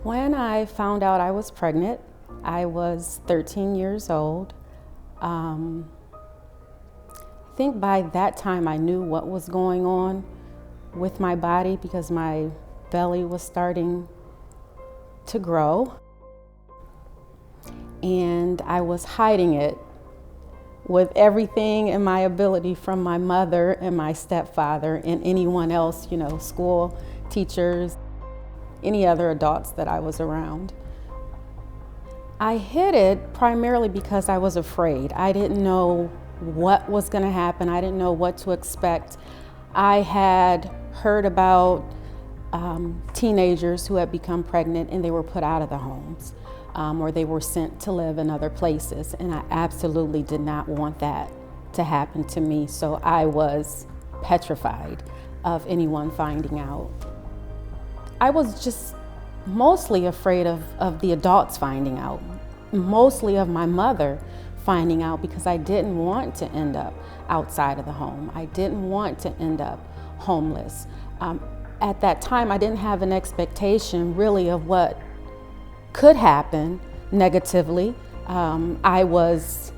When I found out I was pregnant, I was 13 years old. I think by that time I knew what was going on with my body because my belly was starting to grow. And I was hiding it with everything in my ability from my mother and my stepfather and anyone else, school, teachers, any other adults that I was around. I hid it primarily because I was afraid. I didn't know what was going to happen. I didn't know what to expect. I had heard about teenagers who had become pregnant and they were put out of the homes or they were sent to live in other places. And I absolutely did not want that to happen to me. So I was petrified of anyone finding out. I was just mostly afraid of the adults finding out, mostly of my mother finding out because I didn't want to end up outside of the home. I didn't want to end up homeless. At that time, I didn't have an expectation really of what could happen negatively. I was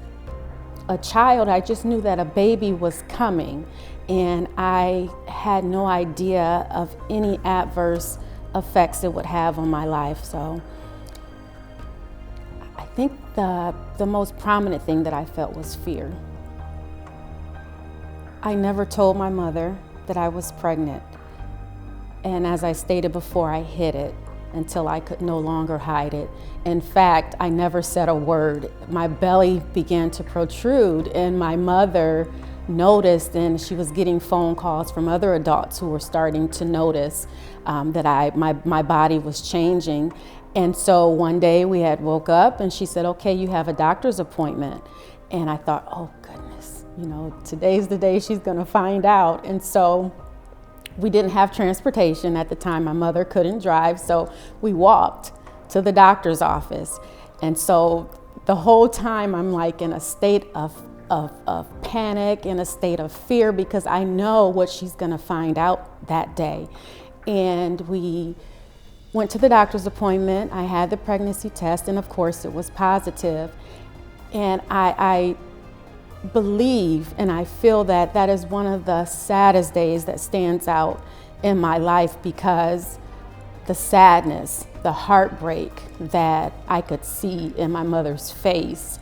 a child. I just knew that a baby was coming, and I had no idea of any adverse effects it would have on my life. So I think the most prominent thing that I felt was fear. I never told my mother that I was pregnant. And as I stated before, I hid it until I could no longer hide it. In fact, I never said a word. My belly began to protrude, and my mother noticed, and she was getting phone calls from other adults who were starting to notice that my body was changing. And so one day we had woke up and she said, okay, you have a doctor's appointment. And I thought, oh goodness, today's the day she's gonna find out. And so we didn't have transportation at the time. My mother couldn't drive, so we walked to the doctor's office. And so the whole time I'm like in a state of panic, in a state of fear, because I know what she's gonna find out that day. And we went to the doctor's appointment. I had the pregnancy test, and of course it was positive. And I believe and I feel that that is one of the saddest days that stands out in my life, because the sadness, the heartbreak that I could see in my mother's face,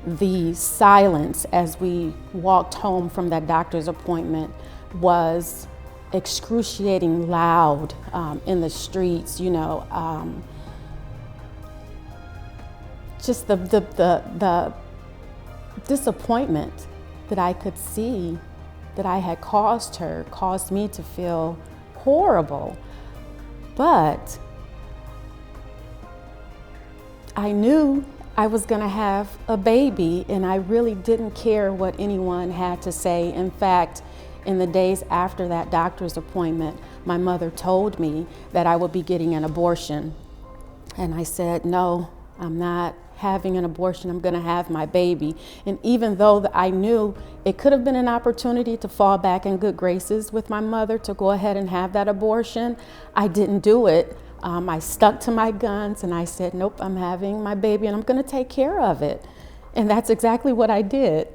the silence as we walked home from that doctor's appointment was excruciating loud in the streets, just the disappointment that I could see that I had caused her caused me to feel horrible. But I knew I was gonna have a baby, and I really didn't care what anyone had to say. In fact, in the days after that doctor's appointment, my mother told me that I would be getting an abortion. And I said, no, I'm not having an abortion. I'm gonna have my baby. And even though I knew it could have been an opportunity to fall back in good graces with my mother to go ahead and have that abortion, I didn't do it. I stuck to my guns and I said, nope, I'm having my baby and I'm gonna take care of it. And that's exactly what I did.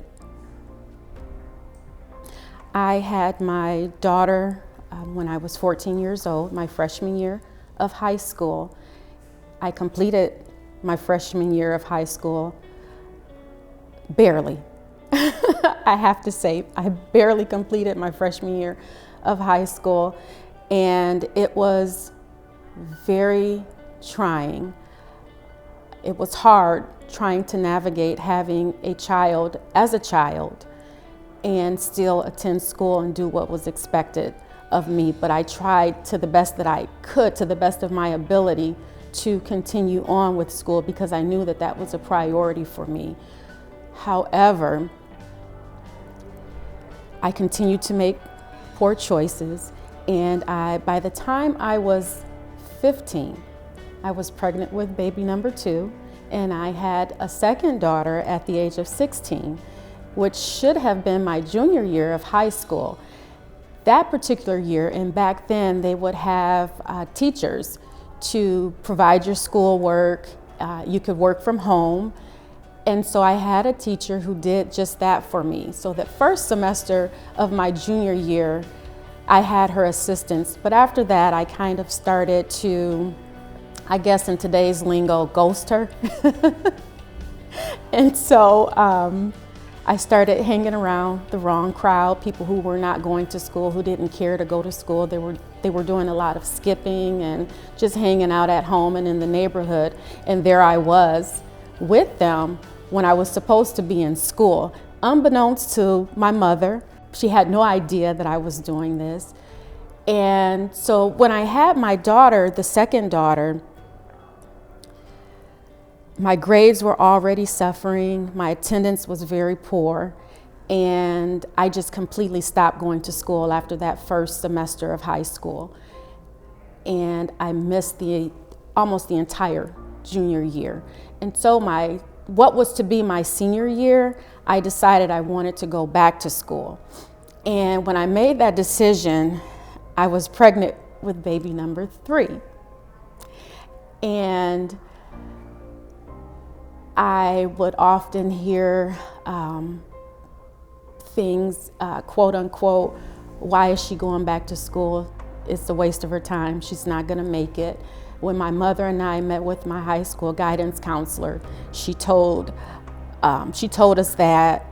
I had my daughter when I was 14 years old, my freshman year of high school. I completed my freshman year of high school barely. I have to say, I barely completed my freshman year of high school, and it was very trying. It was hard trying to navigate having a child as a child and still attend school and do what was expected of me. But I tried to the best that I could, to the best of my ability, to continue on with school because I knew that that was a priority for me. However, I continued to make poor choices, and by the time I was 15, I was pregnant with baby number 2, and I had a second daughter at the age of 16, which should have been my junior year of high school. that particular year, and back then they would have teachers to provide your schoolwork. You could work from home. And so I had a teacher who did just that for me. So the first semester of my junior year, I had her assistance. But after that, I kind of started to, I guess in today's lingo, ghost her. And so I started hanging around the wrong crowd, people who were not going to school, who didn't care to go to school. They were doing a lot of skipping and just hanging out at home and in the neighborhood. And there I was with them when I was supposed to be in school. Unbeknownst to my mother, she had no idea that I was doing this. And so when I had my daughter, the second daughter, my grades were already suffering, my attendance was very poor, and I just completely stopped going to school after that first semester of high school. And I missed almost the entire junior year. And so what was to be my senior year, I decided I wanted to go back to school. And when I made that decision, I was pregnant with baby number 3. And I would often hear things, quote unquote, why is she going back to school? It's a waste of her time. She's not gonna make it. When my mother and I met with my high school guidance counselor, she told us that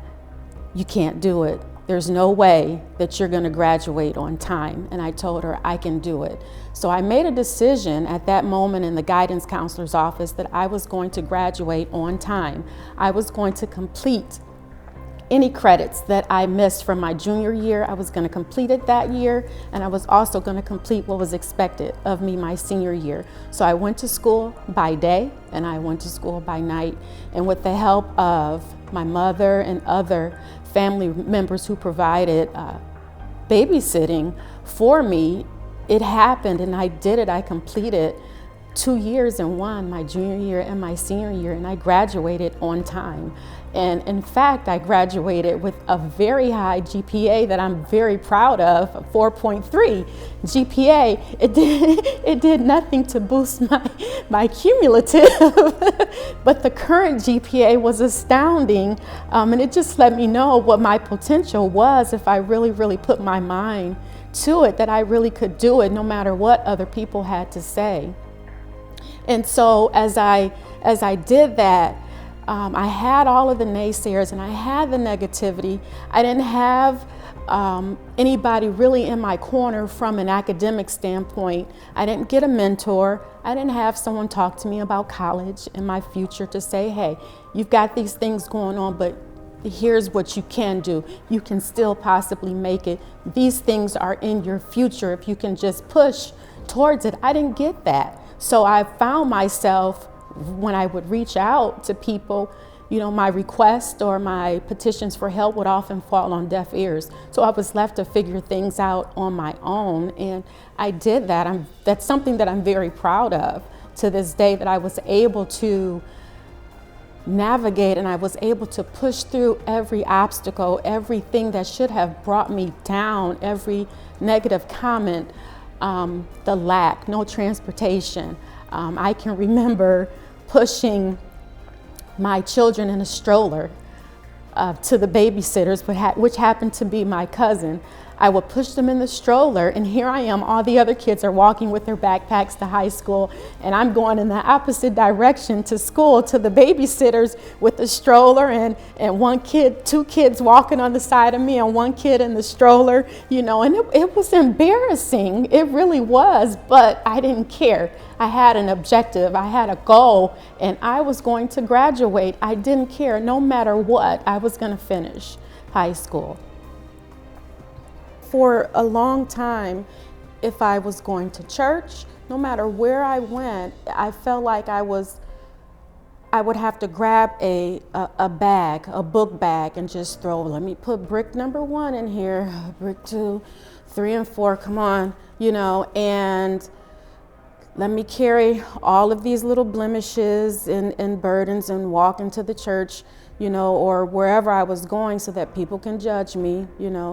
you can't do it. There's no way that you're gonna graduate on time. And I told her I can do it. So I made a decision at that moment in the guidance counselor's office that I was going to graduate on time. I was going to complete any credits that I missed from my junior year. I was going to complete it that year, and I was also going to complete what was expected of me my senior year. So I went to school by day and I went to school by night, and with the help of my mother and other family members who provided babysitting for me, it happened and I did it. I completed 2 years in one, my junior year and my senior year, and I graduated on time. And in fact, I graduated with a very high GPA that I'm very proud of, a 4.3 GPA. It did nothing to boost my cumulative, but the current GPA was astounding. And it just let me know what my potential was if I really, really put my mind to it, that I really could do it no matter what other people had to say. And so as I did that, I had all of the naysayers and I had the negativity. I didn't have anybody really in my corner from an academic standpoint. I didn't get a mentor. I didn't have someone talk to me about college and my future to say, hey, you've got these things going on, but here's what you can do. You can still possibly make it. These things are in your future if you can just push towards it. I didn't get that. So I found myself, when I would reach out to people, you know, my requests or my petitions for help would often fall on deaf ears. So I was left to figure things out on my own, and I did that. That's something that I'm very proud of to this day, that I was able to navigate and I was able to push through every obstacle, everything that should have brought me down, every negative comment, the lack, no transportation. I can remember pushing my children in a stroller to the babysitters, which happened to be my cousin. I would push them in the stroller, and here I am, all the other kids are walking with their backpacks to high school, and I'm going in the opposite direction to school, to the babysitters with the stroller, and two kids walking on the side of me and one kid in the stroller, you know, and it was embarrassing. It really was, but I didn't care. I had an objective, I had a goal, and I was going to graduate. I didn't care. No matter what, I was going to finish high school. For a long time, if I was going to church, no matter where I went, I felt like I would have to grab a book bag, and just throw, let me put brick number 1 in here, brick 2, 3, and 4, come on, you know, and let me carry all of these little blemishes and burdens and walk into the church or wherever I was going so that people can judge me,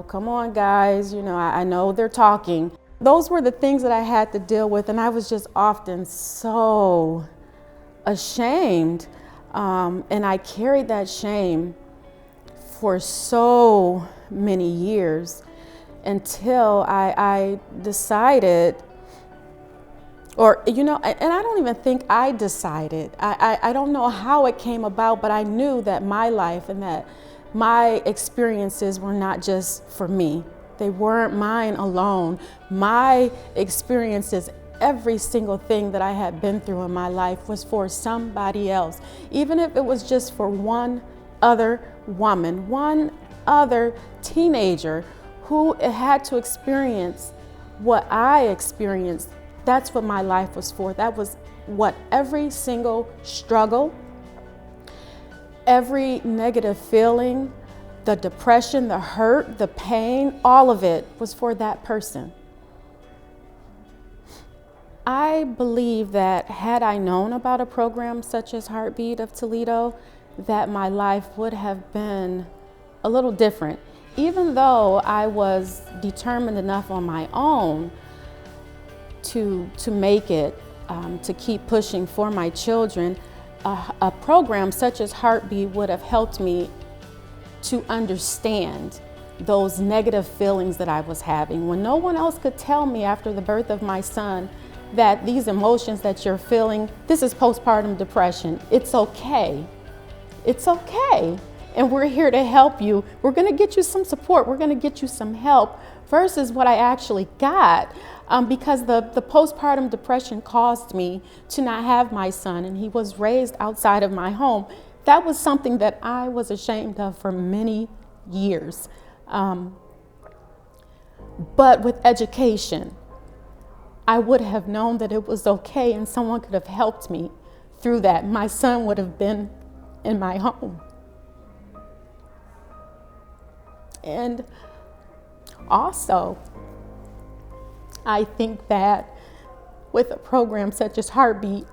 come on guys, I know they're talking. Those were the things that I had to deal with, and I was just often so ashamed, and I carried that shame for so many years until I decided, and I don't even think I decided. I don't know how it came about, but I knew that my life and that my experiences were not just for me. They weren't mine alone. My experiences, every single thing that I had been through in my life was for somebody else. Even if it was just for one other woman, one other teenager who had to experience what I experienced. That's what my life was for. That was what every single struggle, every negative feeling, the depression, the hurt, the pain, all of it was for that person. I believe that had I known about a program such as Heartbeat of Toledo, that my life would have been a little different. Even though I was determined enough on my own to make it, to keep pushing for my children, a program such as Heartbeat would have helped me to understand those negative feelings that I was having. When no one else could tell me after the birth of my son that these emotions that you're feeling, this is postpartum depression. It's okay. It's okay. And we're here to help you. We're gonna get you some support. We're gonna get you some help, versus what I actually got. Because the postpartum depression caused me to not have my son, and he was raised outside of my home. That was something that I was ashamed of for many years. But with education, I would have known that it was okay, and someone could have helped me through that. My son would have been in my home. And also, I think that with a program such as Heartbeat,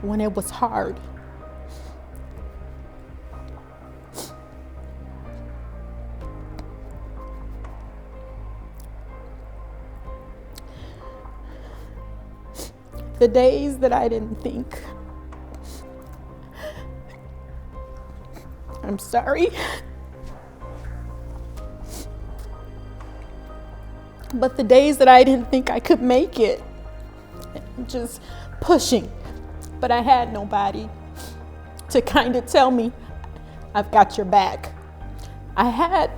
when it was hard, the days that I didn't think, I'm sorry, but the days that I didn't think I could make it, just pushing, but I had nobody to kind of tell me, I've got your back. I had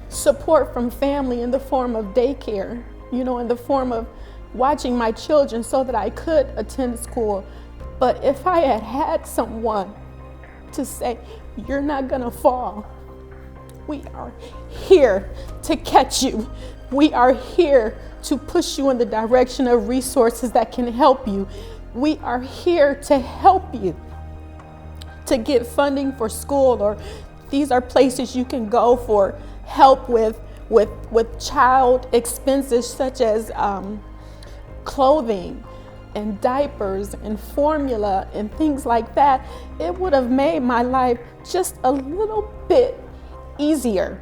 support from family in the form of daycare, in the form of watching my children so that I could attend school. But if I had had someone to say, you're not gonna fall, we are here to catch you. We are here to push you in the direction of resources that can help you. We are here to help you to get funding for school, or these are places you can go for help with child expenses such as clothing and diapers and formula and things like that. It would have made my life just a little bit easier.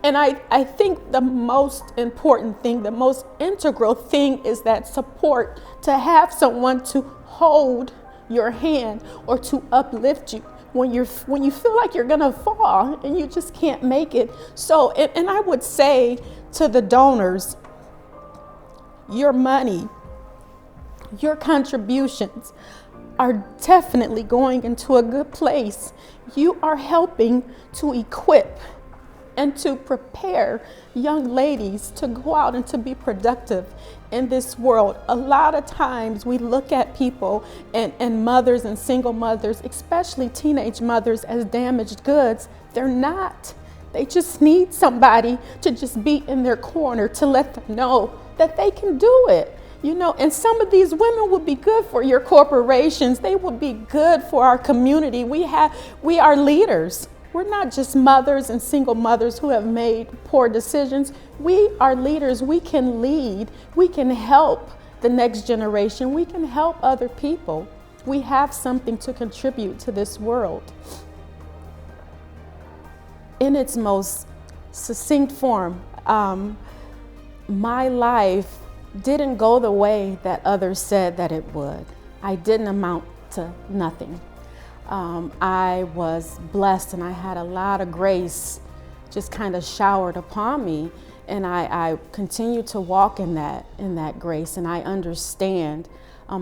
And I think the most important thing, the most integral thing is that support, to have someone to hold your hand or to uplift you when you feel like you're gonna fall and you just can't make it. So, and I would say to the donors, your money, your contributions are definitely going into a good place. You are helping to equip and to prepare young ladies to go out and to be productive in this world. A lot of times we look at people and mothers and single mothers, especially teenage mothers, as damaged goods. They're not. They just need somebody to just be in their corner to let them know that they can do it. You know, and some of these women would be good for your corporations. They would be good for our community. We are leaders. We're not just mothers and single mothers who have made poor decisions. We are leaders. We can lead. We can help the next generation. We can help other people. We have something to contribute to this world. In its most succinct form, my life didn't go the way that others said that it would. I didn't amount to nothing. I was blessed and I had a lot of grace just kind of showered upon me, and I continue to walk in that grace, and I understand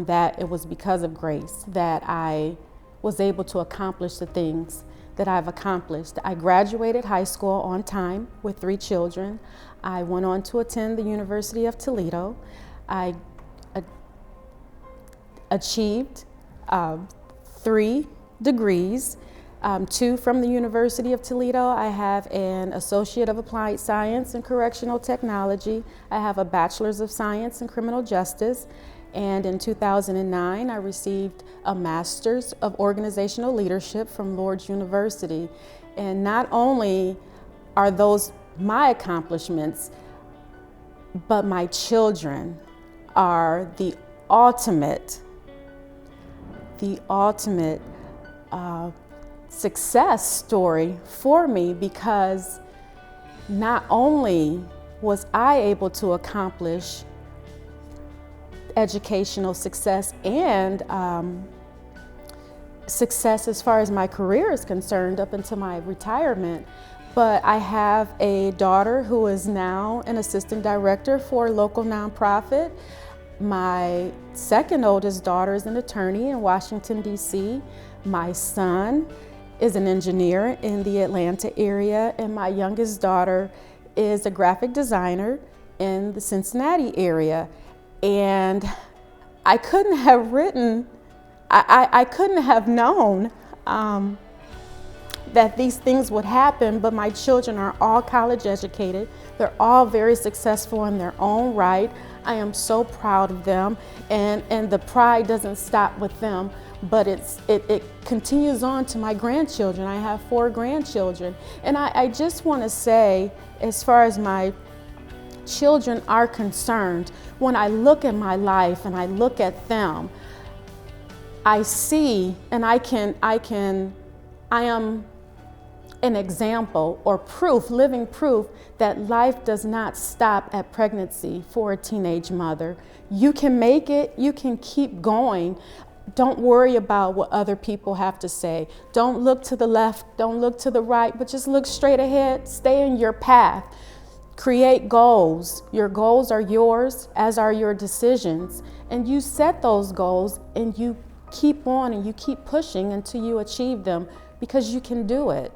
that it was because of grace that I was able to accomplish the things that I've accomplished. I graduated high school on time with 3 children. I went on to attend the University of Toledo. I achieved 3 degrees, 2 from the University of Toledo. I have an Associate of Applied Science in Correctional Technology. I have a Bachelor's of Science in Criminal Justice. And in 2009, I received a Master's of Organizational Leadership from Lourdes University. And not only are those my accomplishments, but my children are the ultimate success story for me, because not only was I able to accomplish educational success and success as far as my career is concerned up until my retirement, but I have a daughter who is now an assistant director for a local nonprofit. My second oldest daughter is an attorney in Washington, D.C. My son is an engineer in the Atlanta area, and my youngest daughter is a graphic designer in the Cincinnati area. And I couldn't have I couldn't have known that these things would happen, but my children are all college educated. They're all very successful in their own right. I am so proud of them, and the pride doesn't stop with them, but it continues on to my grandchildren. I have 4 grandchildren, and I just want to say, as far as my children are concerned, when I look at my life and I look at them, I see, and I am an example or proof, living proof, that life does not stop at pregnancy for a teenage mother. You can make it, you can keep going. Don't worry about what other people have to say. Don't look to the left, don't look to the right, but just look straight ahead, stay in your path. Create goals. Your goals are yours, as are your decisions. And you set those goals and you keep on and you keep pushing until you achieve them, because you can do it.